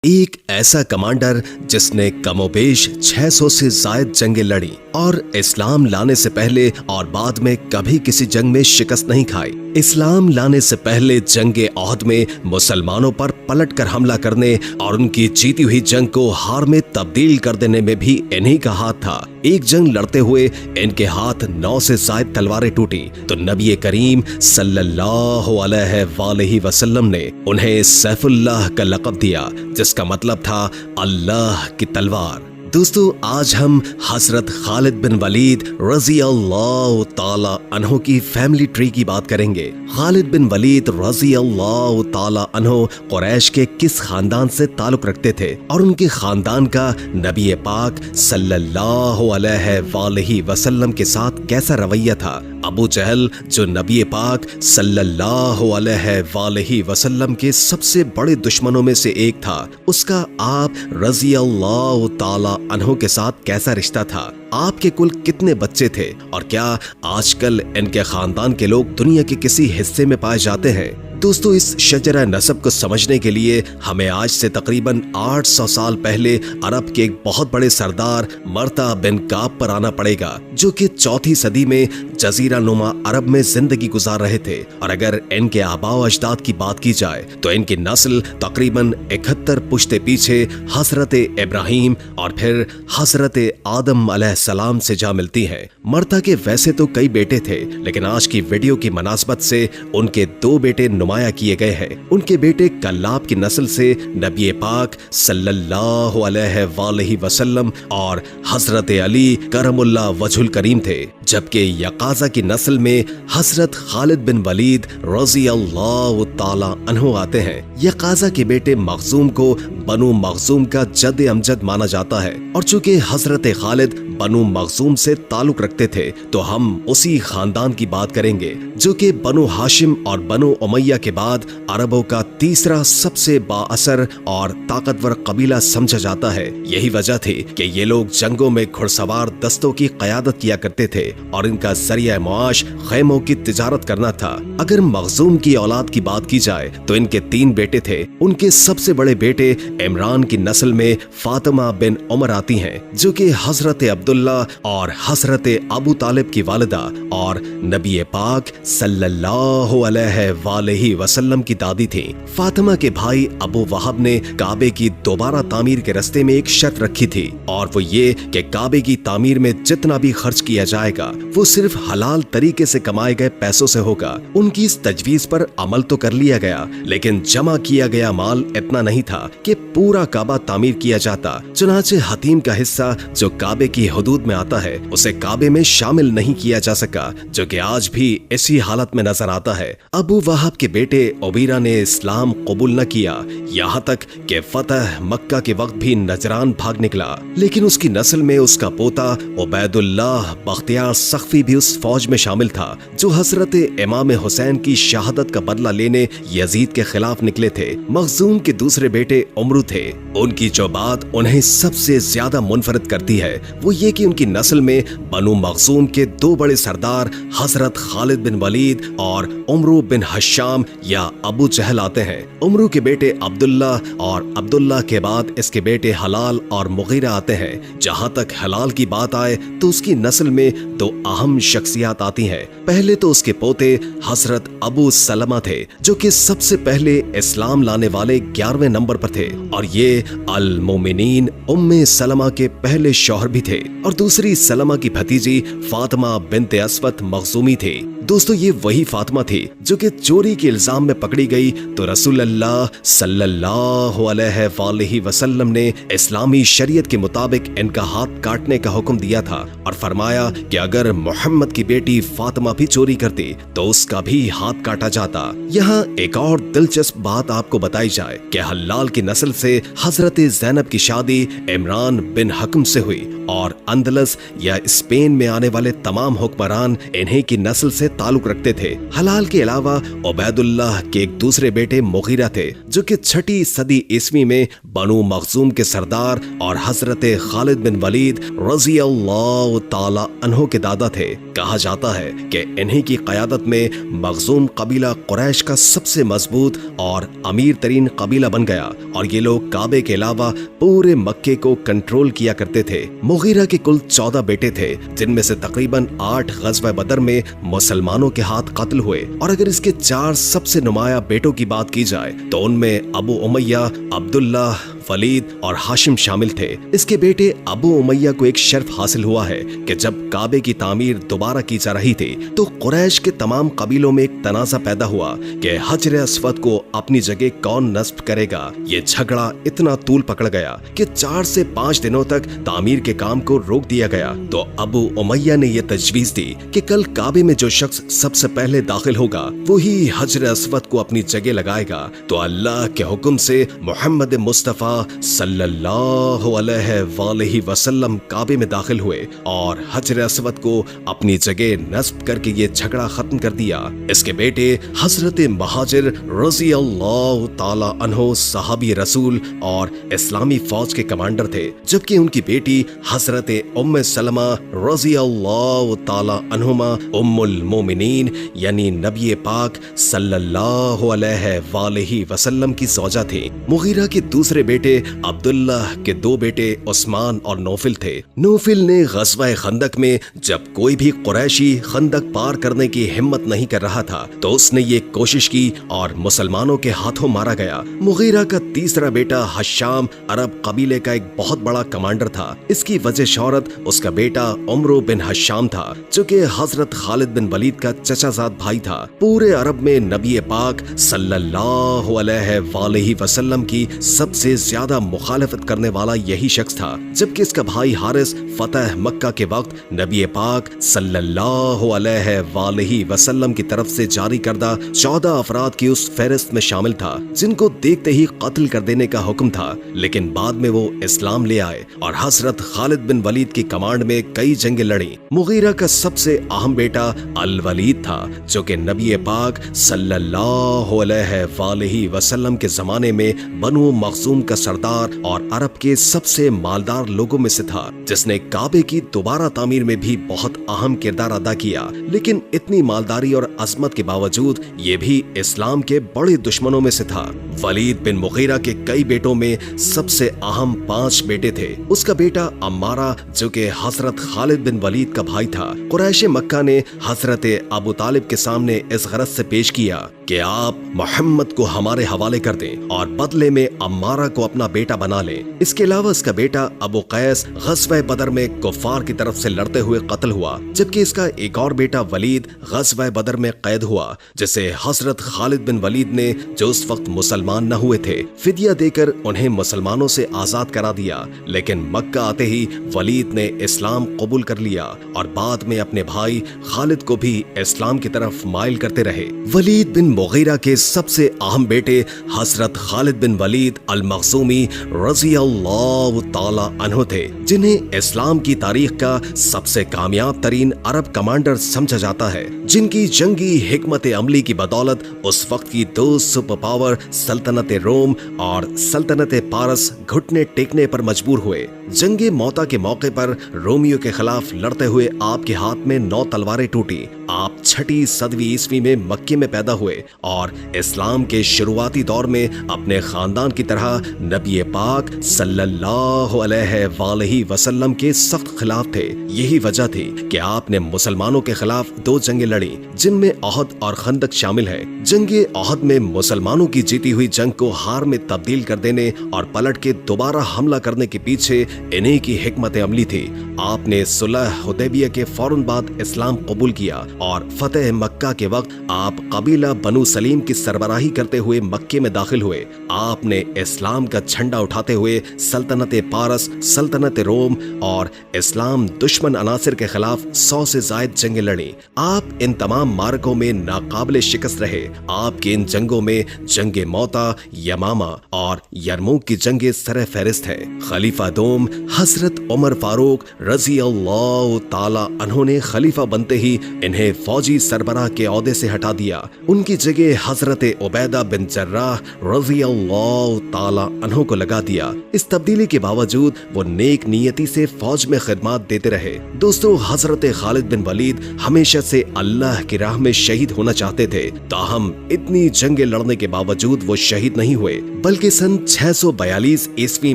ایک ایسا کمانڈر جس نے کموبیش 600 سے زائد جنگیں لڑی اور اسلام لانے سے پہلے اور بعد میں کبھی کسی جنگ میں شکست نہیں کھائی۔ اسلام لانے سے پہلے جنگ عہد میں مسلمانوں پر پلٹ کر حملہ کرنے اور ان کی جیتی ہوئی جنگ کو ہار میں تبدیل کر دینے میں بھی انہی کا ہاتھ تھا۔ ایک جنگ لڑتے ہوئے ان کے ہاتھ 9 سے زائد تلواریں ٹوٹی تو نبی کریم صلی اللہ علیہ وآلہ وسلم نے انہیں سیف اللہ کا لقب دیا، جس کا مطلب تھا اللہ کی تلوار۔ دوستو، آج ہم حضرت خالد بن ولید رضی اللہ تعالی عنہ کی فیملی ٹری کی بات کریں گے۔ خالد بن ولید رضی اللہ تعالی عنہ قریش کے کس خاندان سے تعلق رکھتے تھے اور ان کے خاندان کا نبی پاک صلی اللہ علیہ وآلہ وسلم کے ساتھ کیسا رویہ تھا؟ ابو جہل جو نبی پاک صلی اللہ علیہ وآلہ وسلم کے سب سے بڑے دشمنوں میں سے ایک تھا، اس کا آپ رضی اللہ تعالی عنہ کے ساتھ کیسا رشتہ تھا؟ آپ کے کل کتنے بچے تھے اور کیا آج کل ان کے خاندان کے لوگ دنیا کے کسی حصے میں پائے جاتے ہیں؟ دوستو، اس شجرہ نسب کو سمجھنے کے لیے ہمیں آج سے تقریباً 800 سال پہلے عرب کے ایک بہت بڑے سردار مرتا بن کعب پر آنا پڑے گا، جو کہ 4 صدی میں جزیرہ نما عرب میں زندگی گزار رہے تھے۔ اور اگر ان کے آباء و اجداد کی بات کی جائے تو ان کی نسل تقریباً 71 پشتے پیچھے حضرت ابراہیم اور پھر حضرت آدم علیہ السلام سے جا ملتی ہے۔ مرتا کے ویسے تو کئی بیٹے تھے، لیکن آج کی ویڈیو کی مناسبت سے ان کے 2 بیٹے نمایاں کیے گئے ہیں۔ ان کے بیٹے کلاب کی نسل سے نبی پاک صلی اللہ علیہ وآلہ وسلم اور حضرت علی کرم اللہ وجہ الکریم تھے، جبکہ یقازہ کی نسل میں حضرت خالد بن ولید رضی اللہ تعالی عنہ آتے ہیں۔ یقازہ کے بیٹے مخزوم کو بنو مخزوم کا جد امجد مانا جاتا ہے، اور چونکہ حضرت خالد بنو مخزوم سے تعلق رکھتے تھے تو ہم اسی خاندان کی بات کریں گے، جو کہ بنو ہاشم اور بنو امیہ کے بعد عربوں کا تیسرا سب سے با اثر اور طاقتور قبیلہ سمجھا جاتا ہے۔ یہی وجہ تھی کہ یہ لوگ جنگوں میں گھڑ سوار دستوں کی قیادت کیا کرتے تھے اور ان کا ذریعہ معاش خیموں کی تجارت کرنا تھا۔ اگر مخزوم کی اولاد کی بات کی جائے تو ان کے 3 بیٹے تھے۔ ان کے سب سے بڑے بیٹے عمران کی نسل میں فاطمہ بن عمر آتی ہیں، جو کہ حضرت عبداللہ اور حضرت ابو طالب کی والدہ اور نبی پاک صلی اللہ علیہ وآلہ وسلم کی دادی تھی۔ فاطمہ کے بھائی ابو وہب نے کعبے کی دوبارہ تعمیر کے راستے میں ایک شرط رکھی تھی، اور وہ یہ کہ کعبے کی تعمیر میں جتنا بھی خرچ کیا جائے گا وہ صرف حلال طریقے سے کمائے گئے پیسوں سے ہوگا۔ ان کی اس تجویز پر عمل تو کر لیا گیا، لیکن جمع کیا گیا مال اتنا نہیں تھا کہ پورا کعبہ تعمیر کیا جاتا۔ چنانچہ حتیم کا حصہ جو کعبے کی حدود میں آتا ہے اسے کعبے میں شامل نہیں کیا جا سکا، جو کہ آج بھی اسی حالت میں نظر آتا ہے۔ ابو وہب کے بیٹے عبیرہ نے اسلام قبول نہ کیا، یہاں تک کہ فتح مکہ کے وقت بھی نجران بھاگ نکلا، لیکن اس کی نسل میں اس کا پوتا عبید اللہ بختیار سقفی بھی اس فوج میں شامل تھا، جو حضرت امام حسین کی شہادت کا بدلہ لینے یزید کے خلاف نکلے تھے۔ مخزوم کے دوسرے بیٹے عمرو تھے۔ ان کی جو بات انہیں سب سے زیادہ منفرد کرتی ہے وہ یہ کہ ان کی نسل میں بنو مخزوم کے 2 بڑے سردار حضرت خالد بن ولید اور عمرو بن ہشام یا ابو جہل آتے ہیں۔ عمرو کے بیٹے عبداللہ اور عبداللہ کے بعد اس کے بیٹے حلال اور مغیرہ آتے ہیں۔ جہاں تک حلال کی بات آئے تو اس کی نسل میں 2 اہم شخصیات آتی ہیں۔ پہلے تو اس کے پوتے حضرت ابو سلمہ تھے، جو کہ سب سے پہلے اسلام لانے والے 11ویں نمبر پر تھے، اور یہ المومنین ام سلمہ کے پہلے شوہر بھی تھے، اور دوسری سلمہ کی بھتیجی فاطمہ بنت اسود مخزومی تھی۔ دوستو، یہ وہی فاطمہ تھی جو کہ چوری کے الزام میں پکڑی گئی تو رسول اللہ صلی اللہ علیہ وآلہ وسلم نے اسلامی شریعت کے مطابق ان کا ہاتھ کاٹنے کا حکم دیا تھا، اور فرمایا کہ اگر محمد کی بیٹی فاطمہ بھی چوری کرتی تو اس کا بھی ہاتھ کاٹا جاتا۔ یہاں ایک اور دلچسپ بات آپ کو بتائی جائے کہ حلال کی نسل سے حضرت زینب کی شادی عمران بن حکم سے ہوئی، اور اندلس یا اسپین میں آنے والے تمام حکمران انہی کی نسل سے ताल्लुक रखते थे। हलाल के अलावा उबैदुल्लाह के एक दूसरे बेटे मुगीरा थे, जो कि 6वीं सदी ईस्वी में बनु मखजूम के सरदार और हजरत खालिद बिन वलीद रजी अल्लाह ताला अन्हो के दादा थे। कहा जाता है कि इन्हीं की क़यादत में मखजूम कबीला कुरैश का सबसे मजबूत और अमीर तरीन कबीला बन गया और ये लोग काबे के अलावा पूरे मक्के को कंट्रोल किया करते थे। मुगीरा के कुल 14 बेटे थे, जिनमें से तकरीबन 8 ग़ज़वा बदर में मुसलमानों के हाथ कत्ल हुए। और अगर इसके 4 सबसे नुमाया बेटों की बात की जाए तो उनमें अबू उमैया, अब्दुल्लाह, वलीद और हाशिम शामिल थे। इसके बेटे अबू उमैया को एक शर्फ हासिल हुआ है कि जब काबे की तामीर दोबारा की जा रही थी तो कुरैश के तमाम कबीलों में एक तनाज़ा पैदा हुआ कि हजर अस्वद को अपनी जगह कौन नस्ब करेगा। ये झगड़ा इतना तूल पकड़ गया कि 4 से 5 दिनों तक तामीर के काम को रोक दिया गया। तो अबू उमैया ने यह तजवीज दी कि कल काबे में जो शख्स सबसे पहले दाखिल होगा वही हजर अस्वद को अपनी जगह लगाएगा। तो अल्लाह के हुक्म से मोहम्मद मुस्तफ़ा सल्लल्लाहु अलैहि वसल्लम काबे में दाखिल हुए और हजर अस्वद को अपनी जगह नस्ब करके ये झगड़ा खत्म कर दिया। इसके बेटे हजरत महाजिर रज़ी अल्लाह ताला अन्हो सहाबी रसूल और इस्लामी फौज के कमांडर थे, जबकि उनकी बेटी हजरत उम्मे सलमा रज़ी अल्लाह ताला अन्हुमा उम्मुल मोमिनीन यानी नबी पाक सल्लल्लाहु अलैहि वसल्लम की ज़ौजा थी। मुगीरा के दूसरे बेटे अब्दुल्लाह के 2 बेटे उस्मान और नौफिल थे। नौफिल ने ग़ज़वा खंदक में जब कोई भी कुरैशी खंदक पार करने की हिम्मत नहीं कर रहा था तो उसने ये कोशिश की और मुसलमानों के हाथों मारा गया। मुगीरा का तीसरा बेटा हश्शाम अरब कबीले का एक बहुत बड़ा कमांडर था। इसकी वजह शौहरत उसका बेटा उमरो बिन हश्शाम था, जो कि हजरत खालिद बिन वलीद का चचाजाद भाई था। पूरे अरब में नबी पाक सल्लल्लाहु अलैहि वसल्लम की सबसे ज्यादा मुखालफत करने वाला यही शख्स था, जबकि इसका भाई हारिस फतह मक्का के वक्त नबी पाक सल्लल्लाहु अलैहि वसल्लम की तरफ से जारी करदा 14 अफराद की उस फहरिस्त में शामिल था, जिनको देखते ही कत्ल कर देने का हुक्म था। लेकिन बाद में वो इस्लाम ले आए और हजरत खालिद बिन वलीद की कमांड में कई जंगें लड़ी। मुगीरा का सबसे अहम बेटा अल वलीद था, जो कि नबी पाक सल्लल्लाहु अलैहि वसल्लम के जमाने में बनु मखजूम का सरदार और अरब के सबसे मालदार लोगों में से था, जिसने काबे की दोबारा तामीर में भी बहुत अहम किरदार अदा किया। लेकिन इतनी मालदारी और अजमत के बावजूद ये भी इस्लाम के बड़े दुश्मनों में से था। वलीद बिन मुगीरा के कई बेटों में सबसे अहम 5 बेटे थे। उसका बेटा अम्मारा, जो कि हजरत खालिद बिन वलीद का भाई था, कुरैश मक्का ने हजरत अबू तालिब के सामने इस गरज से पेश किया कि आप मोहम्मद को हमारे हवाले कर दें और बदले में अम्मारा को अपना बेटा बना लें। इसके अलावा इसका बेटा अबू कैस ग़ज़वा बदर में कुफ़ार की तरफ से लड़ते हुए कत्ल हुआ, जबकि इसका एक और बेटा वलीद ग़ज़वा बदर में कैद हुआ, जिसे हजरत खालिद बिन वलीद ने, जो उस वक्त मुसलमान न हुए थे, फिदिया देकर उन्हें मुसलमानों से आजाद करा दिया। लेकिन मक्का आते ही वलीद ने इस्लाम कबूल कर लिया और बाद में अपने भाई खालिद को भी इस्लाम की तरफ माइल करते रहे। वलीद बिन मुगीरा के सबसे अहम बेटे हजरत खालिद बिन वलीद अल मखजूमी रज़ी अल्लाह ताला अन्हो थे, जिन्हें इस्लाम की तारीख का सबसे कामयाब तरीन अरब कमांडर समझा जाता है, जिनकी जंगी हिकमत अमली की बदौलत उस वक्त की 2 सुपर पावर सल्तनत रोम और सल्तनत पारस घुटने टेकने पर मजबूर हुए। जंगे मौता के मौके पर रोमियो के खिलाफ लड़ते हुए आपके हाथ में 9 तलवारें टूटी। आप 6वीं सदी ईस्वी में मक्के में पैदा हुए और इस्लाम के शुरुआती दौर में अपने खानदान की तरह नबी पाक सल्लल्लाहु अलैहि वसल्लम के सख्त खिलाफ थे। यही वजह थी कि आपने मुसलमानों के खिलाफ 2 जंगें लड़ी, जिनमें ओहद और खंदक शामिल है। जंगे ओहद में मुसलमानों की जीती हुई जंग को हार में तब्दील कर देने और पलट के दोबारा हमला करने के पीछे इन्हीं की हिकमत अमली थी। आपने सुलह हुदैबिया के फौरन बाद इस्लाम कबूल किया और फतेह मक्का के वक्त आप कबीला बनु सलीम की सरबराही करते हुए मक्के में दाखिल हुए। आपने इस्लाम का झंडा उठाते हुए सल्तनत पारस, सल्तनत रोम और इस्लाम दुश्मन अनासिर के खिलाफ 100 से ज्यादा जंगें लड़ी। आप इन तमाम मार्कों में नाकाबिले शिकस्त रहे। आपकी इन जंगों में जंगे मौता, यमामा और यरमूक की जंगें सरे फहरिस्त है। खलीफा दोम हजरत उमर फारूक रजी अल्लाह ताला अन्हों ने खलीफा बनते ही इन्हें उन्हें फौजी सरबराह के ओहदे से हटा दिया। उनकी जगह हजरत उबैदा बिन जर्राह रज़ियल्लाहु ताला अन्हु को लगा दिया। इस तब्दीली के बावजूद वो नेक नियति से फौज में खिदमत देते रहे। दोस्तों, हजरत खालिद बिन वलीद हमेशा से अल्लाह की राह में शहीद होना चाहते थे। ताहम इतनी जंगें लड़ने के बावजूद वो शहीद नहीं हुए, बल्कि सन 642 ईस्वी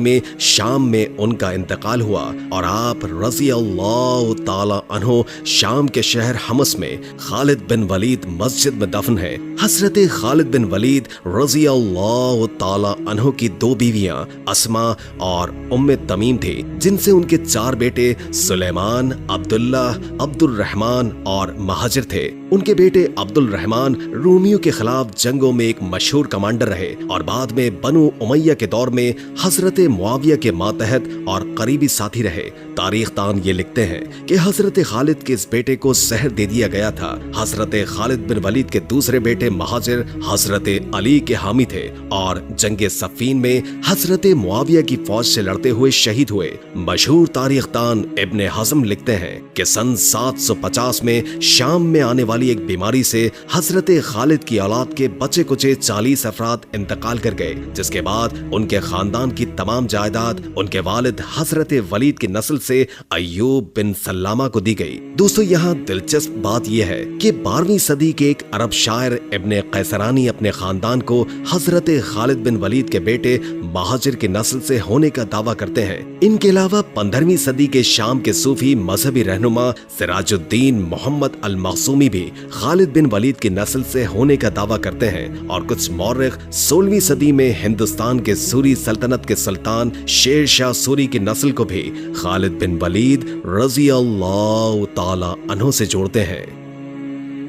में शाम में उनका इंतकाल हुआ और आप रज़ियल्लाहु ताला अन्हु शाम के शहर हमस में खालिद बिन वलीद मस्जिद में दफन है। हजरत खालिद बिन वलीद रज़ियल्लाहु ताला अन्हु की 2 बीवियां अस्मा और उम्मे तमीम थी, जिनसे उनके 4 बेटे सुलेमान, अब्दुल्ला, अब्दुल रहमान और महाजिर थे। उनके बेटे अब्दुल रहमान रूमियों के खिलाफ जंगों में एक मशहूर कमांडर रहे और बाद में बनु उमैया के दौर में हजरत मुआविया के मातहत और करीबी साथी रहे। तारीख दान ये लिखते हैं कि हजरत खालिद के इस बेटे को जहर दे दिया गया था। हजरत खालिद बिन वलीद के दूसरे बेटे महाजिर हजरत अली के हामी थे और जंगे सफ़ीन में हजरत मुआविया की फौज से लड़ते हुए शहीद हुए। मशहूर तारीख दान इब्ने हज़म लिखते हैं कि सन 750 में शाम में आने वाली एक बीमारी से हजरत खालिद की औलाद के बचे कुचे 40 अफराद इंतकाल कर गए, जिसके बाद उनके खानदान की तमाम जायदाद उनके वालिद हजरत वलीद की नस्ल से अय्यूब बिन सल्लामा को दी गई। दोस्तों, यहाँ दिलचस्प बात यह है कि 12वीं सदी के एक अरब शायर इब्ने कैसरानी अपने खानदान को हजरत खालिद बिन वलीद के बेटे महाजिर की नस्ल से होने का दावा करते हैं। इनके अलावा 15वीं सदी के शाम के सूफी मजहबी रहनुमा सिराजुद्दीन मोहम्मद अल मखसूमी भी खालिद बिन वलीद की नस्ल से होने का दावा करते हैं और कुछ मौर्रिख 16वीं सदी में हिंदुस्तान के सूरी सल्तनत के सुल्तान शेर शाह सूरी की नस्ल को भी खालिद बिन वलीद रज़ियल्लाहु ताला अन्हु से जोड़ते हैं।